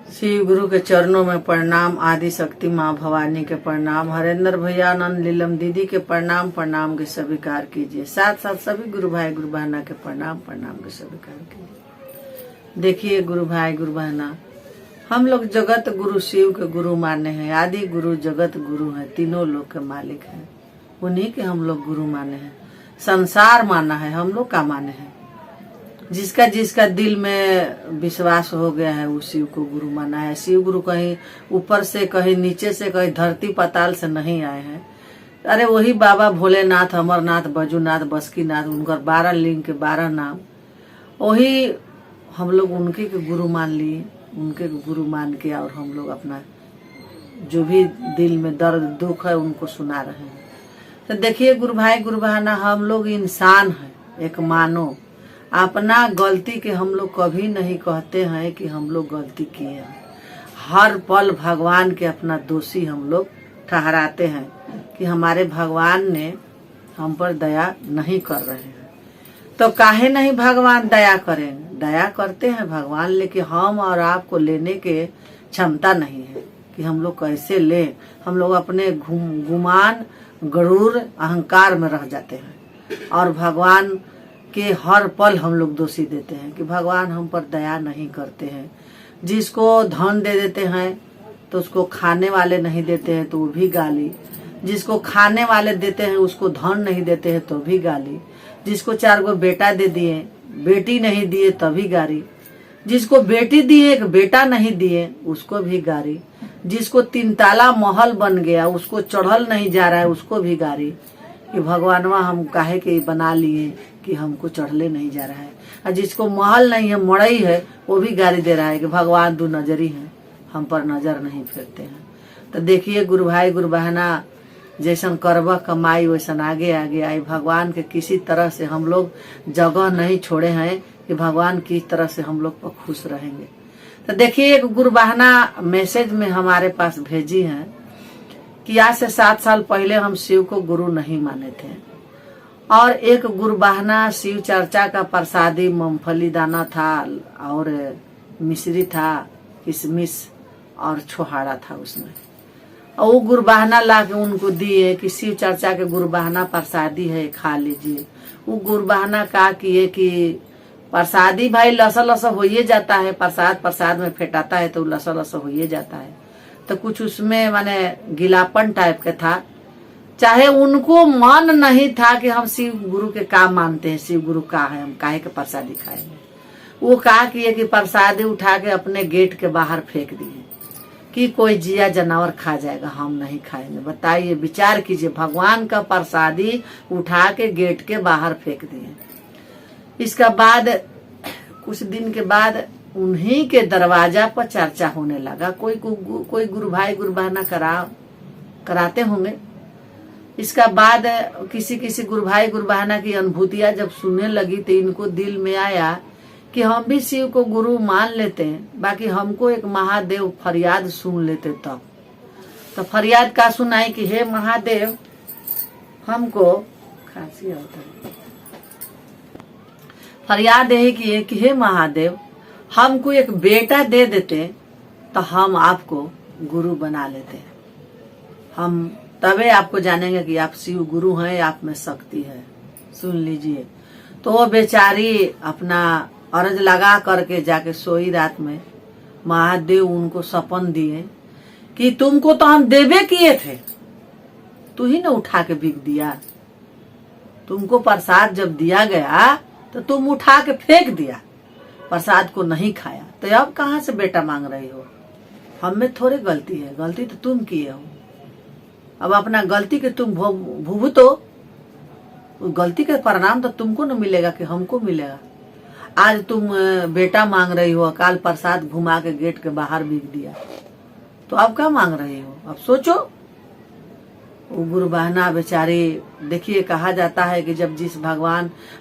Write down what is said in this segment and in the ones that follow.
शिव गुरु के चरणों में प्रणाम। आदि शक्ति माँ भवानी के प्रणाम। हरेंद्र भैया, आनंद लीलम दीदी के प्रणाम। प्रणाम के स्वीकार कीजिए। साथ साथ सभी गुरु भाई गुरु बहना के प्रणाम के स्वीकार कीजिए। देखिए गुरु भाई गुरु बहना, हम लोग जगत गुरु शिव के गुरु माने हैं। आदि गुरु जगत गुरु है, तीनों लोग के मालिक हैं। उन्हीं के हम लोग गुरु माने हैं। संसार माना है, हम लोग का माने हैं। जिसका जिसका दिल में विश्वास हो गया है वो शिव को गुरु माना है। शिव गुरु कहीं ऊपर से, कहीं नीचे से, कहीं धरती पाताल से नहीं आए हैं। अरे वही बाबा भोलेनाथ, अमरनाथ, बजुनाथ, बस्कीनाथ, उनका 12 लिंग के 12 नाम, वही हम लोग उनके के गुरु मान लिए। उनके गुरु मान के और हम लोग अपना जो भी दिल में दर्द दुख है उनको सुना रहे हैं। तो देखिए गुरु भाई गुरु बहना, हम लोग इंसान हैं, एक मानो। अपना गलती के हम लोग कभी नहीं कहते हैं कि हम लोग गलती किए हैं। हर पल भगवान के अपना दोषी हम लोग ठहराते हैं कि हमारे भगवान ने हम पर दया नहीं कर रहे हैं। तो काहे नहीं भगवान दया करेंगे? दया करते हैं भगवान, लेकिन हम और आपको लेने के क्षमता नहीं है कि हम लोग कैसे लें। हम लोग अपने गुमान, गरूर, अहंकार में रह जाते हैं और भगवान के हर पल हम लोग दोषी देते हैं कि भगवान हम पर दया नहीं करते हैं। जिसको धन दे देते हैं तो उसको खाने वाले नहीं देते हैं तो वो भी गाली। जिसको खाने वाले देते हैं उसको धन नहीं देते हैं तो भी गाली। जिसको 4 गो बेटा दे दिए, बेटी नहीं दिए तभी गाली। जिसको बेटी दिए, एक बेटा नहीं दिए, उसको भी गाली। जिसको 3 ताला महल बन गया, उसको चढ़ल नहीं जा रहा है, उसको भी गाली कि भगवानवा हम काहे के बना लिए कि हमको चढ़ले नहीं जा रहा है। और जिसको महल नहीं है, मड़ई है, वो भी गाली दे रहा है कि भगवान 2 नजरी हैं, हम पर नजर नहीं फेरते हैं। तो देखिए गुरु भाई गुरु बहना, जैसन करबा कमाई वैसन आगे आगे आई। भगवान के किसी तरह से हम लोग जगह नहीं छोड़े हैं कि भगवान किस तरह से हम लोग पर खुश रहेंगे। तो देखिए एक गुरु बहना मैसेज में हमारे पास भेजी है कि आज से 7 साल पहले हम शिव को गुरु नहीं माने थे और एक गुरु बहना शिव चर्चा का प्रसादी मूंगफली दाना था और मिश्री था, किशमिश और छोहाड़ा था उसमें। और वो गुरु बहना ला के उनको दिए कि शिव चर्चा के गुरु बहना प्रसादी है, खा लीजिए। वो गुरु बहना कहा किए कि प्रसादी भाई लसा लसा हो ही जाता है, प्रसाद में फेटाता है तो लसा लसा हो ही जाता है। तो कुछ उसमें माने गिलापन टाइप के था। चाहे उनको मन नहीं था कि हम शिव गुरु के काम मानते हैं, शिव गुरु का है, हम काहे के प्रसादी खाएंगे। वो कहा कि प्रसादी उठा के अपने गेट के बाहर फेंक दिए कि कोई जिया जानवर खा जाएगा, हम नहीं खाएंगे। बताइए, विचार कीजिए, भगवान का प्रसादी उठा के गेट के बाहर फेंक दिए। इसका बाद कुछ दिन के बाद उन्हीं के दरवाजा पर चर्चा होने लगा। कोई गुरु भाई गुरु बहना कराते होंगे। इसका बाद किसी गुरु भाई गुरु बहना की अनुभूतियां जब सुनने लगी तो इनको दिल में आया कि हम भी शिव को गुरु मान लेते हैं, बाकी हमको एक महादेव फरियाद सुन लेते तब। तो फरियाद का सुनाई कि हे महादेव, हमको खांसी होता है। फरियाद यही कि हे महादेव, हमको एक बेटा दे देते तो हम आपको गुरु बना लेते। हम तबे आपको जानेंगे कि आप शिव गुरु हैं, आप में शक्ति है। सुन लीजिए। तो वो बेचारी अपना अर्ज लगा करके जाके सोई रात में। महादेव उनको सपन दिए कि तुमको तो हम देवे किए थे, तू ही ने उठा के बिक दिया। तुमको प्रसाद जब दिया गया तो तुम उठा के फेंक दिया, प्रसाद को नहीं खाया। तो अब कहाँ से बेटा मांग रही हो? हम में थोड़े गलती है, गलती तो तुम किए हो। अब अपना गलती के तुम भुगतो, गलती के परिणाम तो तुमको न मिलेगा कि हमको मिलेगा। आज तुम बेटा मांग रही हो, अकाल प्रसाद घुमा के गेट के बाहर बिक दिया, तो अब क्या मांग रही हो? अब सोचो। वो गुरु बहना बेचारी, देखिए कहा जाता है कि जब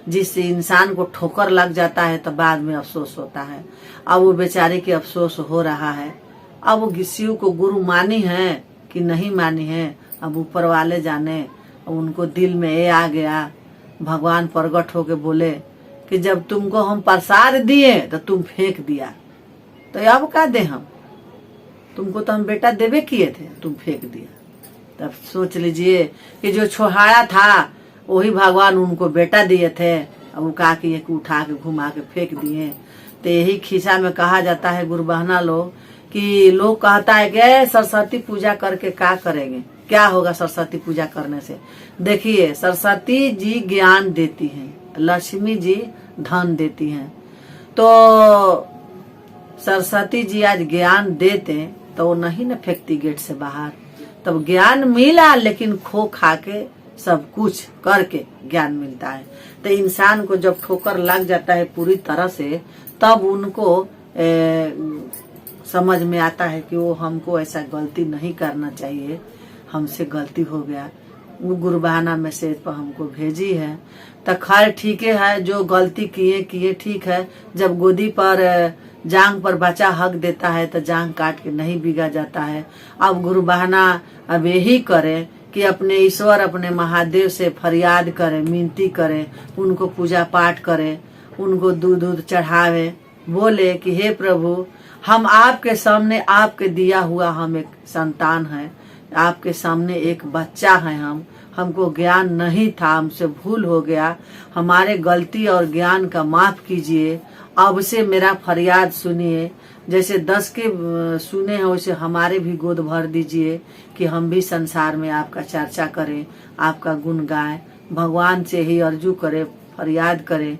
जिस इंसान को ठोकर लग जाता है तो बाद में अफसोस होता है। अब वो बेचारी की अफसोस हो रहा है। अब वो शिव को गुरु मानी है कि नहीं मानी है, अब ऊपर वाले जाने। उनको दिल में ये आ गया, भगवान प्रकट होके बोले कि जब तुमको हम प्रसाद दिए तो तुम फेंक दिया, तो अब क्या दे हम? तुमको तो हम बेटा देवे किए थे, तुम फेंक दिया। तब सोच लीजिए कि जो छोहाड़ा था वही भगवान उनको बेटा दिए थे, अब वो का कि उठा के घुमा के फेंक दिए। तो यही खिस्सा में कहा जाता है गुरु बहना लोग कि लोग कहता है कि सरस्वती पूजा करके क्या करेंगे, क्या होगा सरस्वती पूजा करने से। देखिए सरस्वती जी ज्ञान देती हैं, लक्ष्मी जी धन देती हैं। तो सरस्वती जी आज ज्ञान देते तो वो नहीं न फेंकती गेट से बाहर। तब ज्ञान मिला, लेकिन खो खा के सब कुछ करके ज्ञान मिलता है। तो इंसान को जब ठोकर लग जाता है पूरी तरह से, तब उनको समझ में आता है कि वो हमको ऐसा गलती नहीं करना चाहिए, हमसे गलती हो गया। वो गुरु बहाना मैसेज पर हमको भेजी है। तो खैर ठीक है, जो गलती किए ठीक है। जब गोदी पर जांग पर बच्चा हक देता है तो जांग काट के नहीं बिगा जाता है। अब गुरु बहाना अब यही करे कि अपने ईश्वर, अपने महादेव से फरियाद करे, मिनती करे, उनको पूजा पाठ करे, उनको दूध चढ़ावे, बोले कि हे प्रभु, हम आपके सामने आपके दिया हुआ हम एक संतान है, आपके सामने एक बच्चा है। हमको ज्ञान नहीं था, हमसे भूल हो गया, हमारे गलती और ज्ञान का माफ कीजिए। अब से मेरा फरियाद सुनिए, जैसे 10 के सुने हैं वैसे हमारे भी गोद भर दीजिए कि हम भी संसार में आपका चर्चा करें, आपका गुण गाएं, भगवान से ही अर्जू करें, फरियाद करें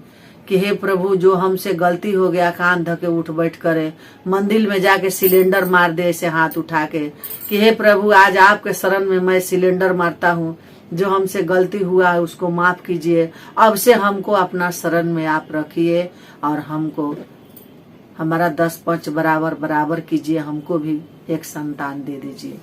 कि हे प्रभु, जो हमसे गलती हो गया, कान धके उठ बैठ करे, मंदिर में जाके सिलेंडर मार दे ऐसे हाथ उठा के कि हे प्रभु, आज आपके शरण में मैं सिलेंडर मारता हूँ, जो हमसे गलती हुआ है उसको माफ कीजिए। अब से हमको अपना शरण में आप रखिए और हमको हमारा 10-5 बराबर कीजिए, हमको भी एक संतान दे दीजिए।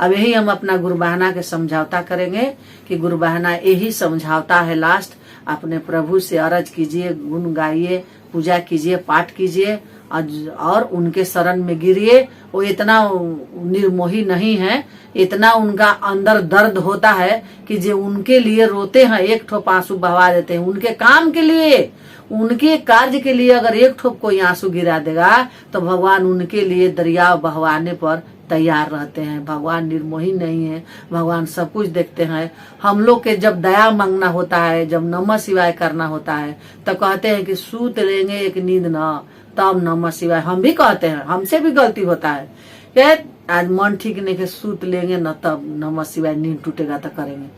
अब यही हम अपना गुरु बहाना के समझौता करेंगे कि गुरु बहाना यही समझौता है लास्ट। अपने प्रभु से अरज कीजिए, गुण गाइए, पूजा कीजिए, पाठ कीजिए और उनके शरण में गिरिए। वो इतना निर्मोही नहीं है, इतना उनका अंदर दर्द होता है कि जो उनके लिए रोते हैं एक ठोप आंसू बहवा देते हैं। उनके काम के लिए, उनके कार्य के लिए अगर एक ठोप कोई आंसू गिरा देगा तो भगवान उनके लिए दरिया बहवाने पर तैयार रहते हैं। भगवान निर्मोही नहीं है, भगवान सब कुछ देखते हैं। हम लोग के जब दया मांगना होता है, जब नमः शिवाय करना होता है, तो कहते हैं कि सूत लेंगे एक नींद न तब नमः शिवाय। हम भी कहते हैं, हमसे भी गलती होता है कि आज मन ठीक नहीं है, सूत लेंगे न तब नमः शिवाय, नींद टूटेगा तो करेंगे।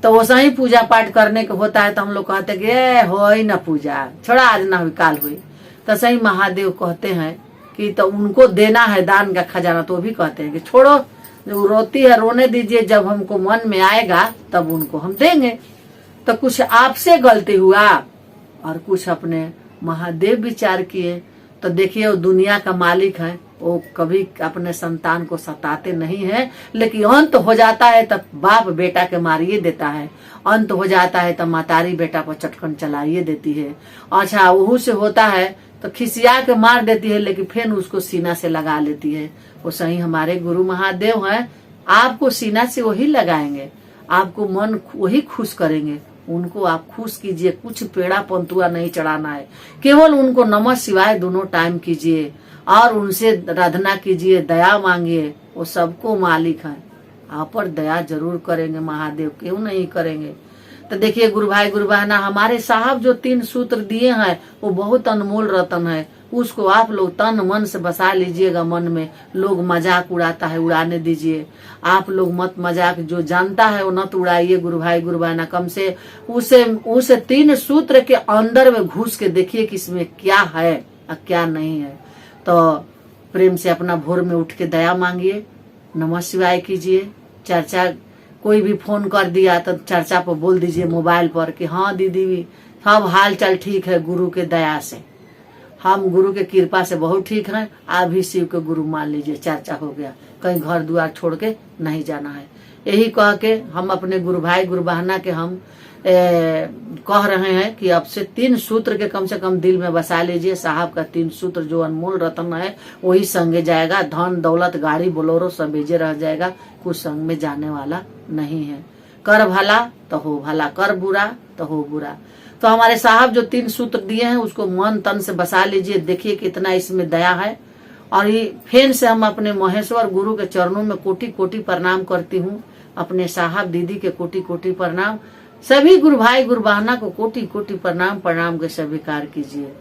तो वैसा ही पूजा पाठ करने को होता है तो हम लोग कहते कि हो ही न पूजा, छोड़ा आज ना हुई काल हुई। तो सही महादेव कहते हैं कि तो उनको देना है दान का खजाना, तो भी कहते हैं कि छोड़ो, जो रोती है रोने दीजिए, जब हमको मन में आएगा तब उनको हम देंगे। तो कुछ आपसे गलती हुआ और कुछ अपने महादेव विचार किए, तो देखिए वो दुनिया का मालिक है, वो कभी अपने संतान को सताते नहीं है। लेकिन अंत हो जाता है तब बाप बेटा के मारिए देता है, अंत हो जाता है तब मातारी बेटा पर चटकन चलाइए देती है। अच्छा वहू से होता है तो खिसिया के मार देती है, लेकिन फिर उसको सीना से लगा लेती है। वो सही हमारे गुरु महादेव हैं, आपको सीना से वही लगाएंगे, आपको मन वही खुश करेंगे। उनको आप खुश कीजिए, कुछ पेड़ा पंतुआ नहीं चढ़ाना है, केवल उनको नमः शिवाय दोनों टाइम कीजिए और उनसे आराधना कीजिए, दया मांगिए। वो सबको मालिक है, आप पर दया जरूर करेंगे महादेव, क्यों नहीं करेंगे। तो देखिए गुरु भाई गुरु बहना, हमारे साहब जो 3 सूत्र दिए हैं वो बहुत अनमोल रतन है, उसको आप लोग तन मन से बसा लीजिएगा मन में। लोग मजाक उड़ाता है, उड़ाने दीजिए, आप लोग मत मजाक, जो जानता है वो नत उड़ाइए। गुरु भाई गुरु बहना, कम से उसे 3 सूत्र के अंदर में घुस के देखिए कि इसमें क्या है और क्या नहीं है। तो प्रेम से अपना भोर में उठ के दया मांगिए, नमः शिवाय कीजिए। चर्चा कोई भी फोन कर दिया तो चर्चा पर बोल दीजिए मोबाइल पर कि हाँ दीदी सब हाल चाल ठीक है, गुरु के दया से, हम गुरु के कृपा से बहुत ठीक हैं, आप भी शिव के गुरु मान लीजिए। चर्चा हो गया, कहीं घर द्वार छोड़ के नहीं जाना है। यही कह के हम अपने गुरु भाई गुरु बहना के हम कह रहे हैं कि अब से 3 सूत्र के कम से कम दिल में बसा लीजिए। साहब का 3 सूत्र जो अनमोल रत्न है वही संगे जाएगा। धन दौलत गाड़ी बोलोरो सब भेजे रह जाएगा, कुछ संग में जाने वाला नहीं है। कर भला तो हो भला, कर बुरा तो हो बुरा। तो हमारे साहब जो 3 सूत्र दिए हैं उसको मन तन से बसा लीजिए, देखिए कितना इसमें दया है और ये फिर से हम अपने महेश्वर गुरु के चरणों में कोटि कोटि प्रणाम करती हूँ। अपने साहब दीदी के कोटि कोटि प्रणाम। सभी गुरु भाई गुरु बहना को कोटि कोटि प्रणाम के स्वीकार कीजिए।